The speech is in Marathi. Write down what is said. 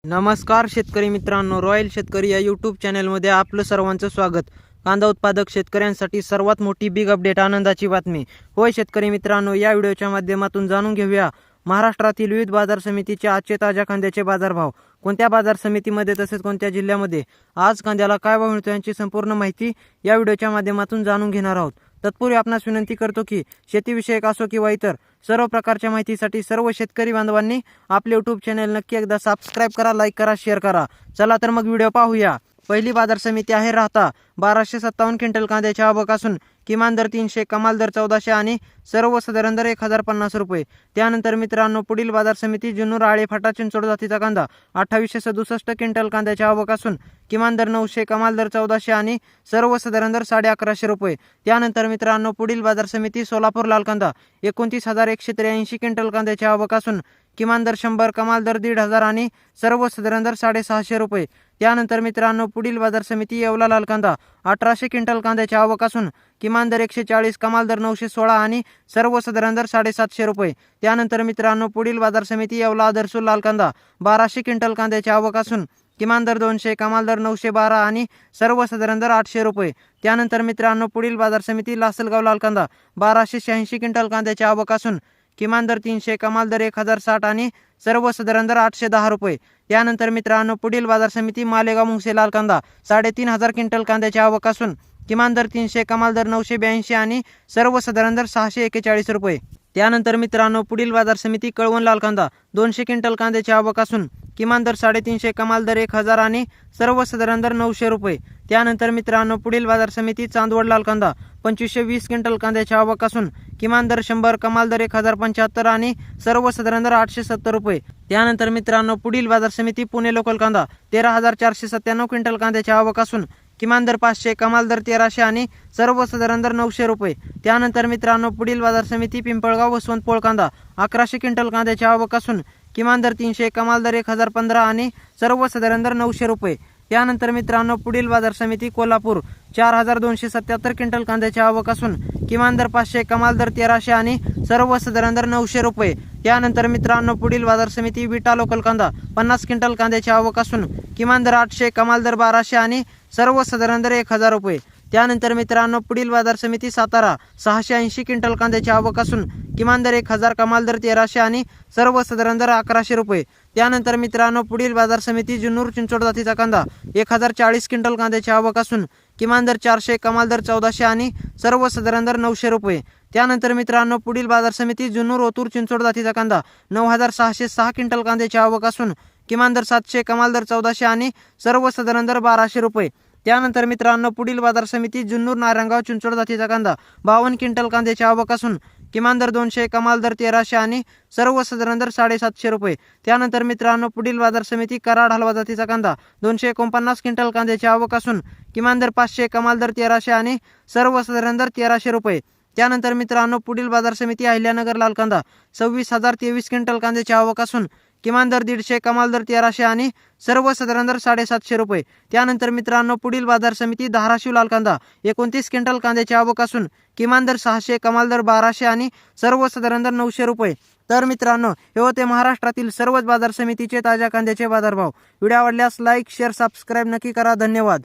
नमस्कार शेतकरी मित्रांनो, रॉयल शेतकरी या यूट्यूब चॅनलमध्ये आपलं सर्वांचं स्वागत. कांदा उत्पादक शेतकऱ्यांसाठी सर्वात मोठी बिग अपडेट, आनंदाची बातमी. होय शेतकरी मित्रांनो, या व्हिडिओच्या माध्यमातून जाणून घेऊया महाराष्ट्रातील विविध बाजार समितीचे आजचे ताज्या कांद्याचे बाजारभाव. कोणत्या बाजार समितीमध्ये तसेच कोणत्या जिल्ह्यामध्ये आज कांद्याला काय भाव मिळतो यांची संपूर्ण माहिती या व्हिडिओच्या माध्यमातून जाणून घेणार आहोत. तत्पूर्वी आपणास विनंती करतो की शेतीविषयक असो किंवा इतर सर्व प्रकारच्या माहितीसाठी सर्व शेतकरी बांधवांनी आपले यूट्यूब चॅनल नक्की एकदा सबस्क्राईब करा, लाईक करा, शेअर करा. चला तर मग व्हिडिओ पाहूया. पहिली बाजार समिती आहे राहता. 1257 क्विंटल कांद्याच्या आवक असून किमान दर 300, कमाल दर 1400 आणि सर्वसाधारण दर 1050 रुपये. त्यानंतर मित्रांनो, पुढील बाजार समिती जुन्नर, आळे, फाटा, चिंचोड जातीचा कांदा 2867 क्विंटल कांद्याच्या आवक असून किमान दर 900, कमाल दर 1400 आणि सर्वसाधारण दर 1150 रुपये. त्यानंतर मित्रांनो, पुढील बाजार समिती सोलापूर लाल कांदा 29,183 क्विंटल कांद्याच्या आवक असून किमान दर 100, कमाल दर 1500 आणि सर्वसाधारण दर 650 रुपये. त्यानंतर मित्रांनो, पुढील बाजार समिती येवला लाल कांदा 1800 क्विंटल कांद्याच्या आवक असून किमान दर 140, कमाल दर 916 आणि सर्वसाधारण दर 750 रुपये. त्यानंतर मित्रांनो, पुढील बाजार समिती येवला आदर्शूर लाल कांदा 1200 क्विंटल कांद्याच्या आवक असून किमान दर 200, कमाल दर 912 आणि सर्वसाधारण दर 800 रुपये. त्यानंतर मित्रांनो, पुढील बाजार समिती लासलगाव लाल कांदा 1286 क्विंटल कांद्याच्या आवक असून किमान दर 300, कमाल दर 1060 आणि सर्वसाधारण दर 810 रुपये. त्यानंतर मित्रांनो, पुढील बाजार समिती मालेगाव मुंगसे लाल कांदा 3500 क्विंटल कांद्याच्या आवक असून किमान दर 300, कमाल दर 982 आणि सर्वसाधारण दर 641 रुपये. त्यानंतर मित्रांनो, पुढील बाजार समिती कळवण लाल कांदा 200 क्विंटल कांद्याची आवक असून किमान दर 350, कमाल दर 1000 आणि सर्वसाधारण दर 900 रुपये. त्यानंतर मित्रांनो, पुढील बाजार समिती चांदवड लाल कांदा 2520 क्विंटल कांद्याची आवक असून किमान दर 100, कमाल दर 1075 आणि सर्वसाधारण दर 870 रुपये. त्यानंतर मित्रांनो, पुढील बाजार समिती पुणे लोकल कांदा 13,497 क्विंटल कांद्याची आवक असून किमान दर 500, कमाल दर 1300 आणि सर्वसाधारण दर 900 रुपये. त्यानंतर मित्रांनो, पुढील बाजार समिती पिंपळगाव वसवंतपोळ कांदा 1100 क्विंटल कांद्याची आवक असून किमान दर 300, कमाल दर 1015 आणि सर्वसाधारण दर 900 रुपये. त्यानंतर मित्रांनो, पुढील बाजार समिती कोल्हापूर 4277 क्विंटल कांद्याची आवक असून किमान दर 500, कमाल दर 1300 आणि सर्वसाधारण दर 900 रुपये. त्यानंतर मित्रांनो, पुढील बाजार समिती विटा लोकल कांदा 50 क्विंटल कांद्याची आवक असून किमान दर 800, कमाल दर 1200 आणि सर्वसाधारण दर 1000 रुपये. त्यानंतर मित्रांनो, पुढील बाजार समिती सातारा 680 क्विंटल कांद्याची आवक असून किमान दर 1000, कमाल दर 1300 आणि सर्वसाधारण दर 1100 रुपये. त्यानंतर मित्रांनो, पुढील बाजार समिती जुन्नर चिंचोड जातीचा कांदा 1040 क्विंटल कांद्याची आवक असून किमान दर 400, कमाल दर 1400 आणि सर्वसाधारण दर 900 रुपये. त्यानंतर मित्रांनो, पुढील बाजार समिती जुन्नर ओतूर चिंचोड जातीचा कांदा 9606 क्विंटल कांद्याची आवक असून किमान दर 700, कमाल दर 1400 आणि सर्वसाधारण दर 1200 रुपये. त्यानंतर मित्रांनो, पुढील बाजार समिती जुन्नर नारायणगाव चिंचोड जातीचा कांदा 52 क्विंटल कांद्याची आवक असून किमान दर 200, कमाल दर 1300 आणि सर्वसाधारण दर 750 रुपये. त्यानंतर मित्रांनो, पुढील बाजार समिती कराड हलवा जातीचा कांदा 249 क्विंटल कांद्याची आवक असून किमान दर 500, कमाल दर 1300 आणि सर्वसाधारण दर 1300 रुपये. त्यानंतर मित्रांनो, पुढील बाजार समिती अहिल्यानगर लाल कांदा 26,023 क्विंटल कांद्याची आवक असून किमान दर 150, कमाल दर 1300 आणि सर्वसाधारण दर 750 रुपये. त्यानंतर मित्रांनो, पुढील बाजार समिती धाराशिव लाल कांदा 29 क्विंटल कांद्याची आवक असून किमान दर 600, कमाल दर 1200 आणि सर्वसाधारण दर 900 रुपये. तर मित्रांनो, हे होते महाराष्ट्रातील सर्वच बाजार समितीचे ताज्या कांद्याचे बाजारभाव. व्हिडिओ आवडल्यास लाईक, शेअर, सबस्क्राईब नक्की करा. धन्यवाद.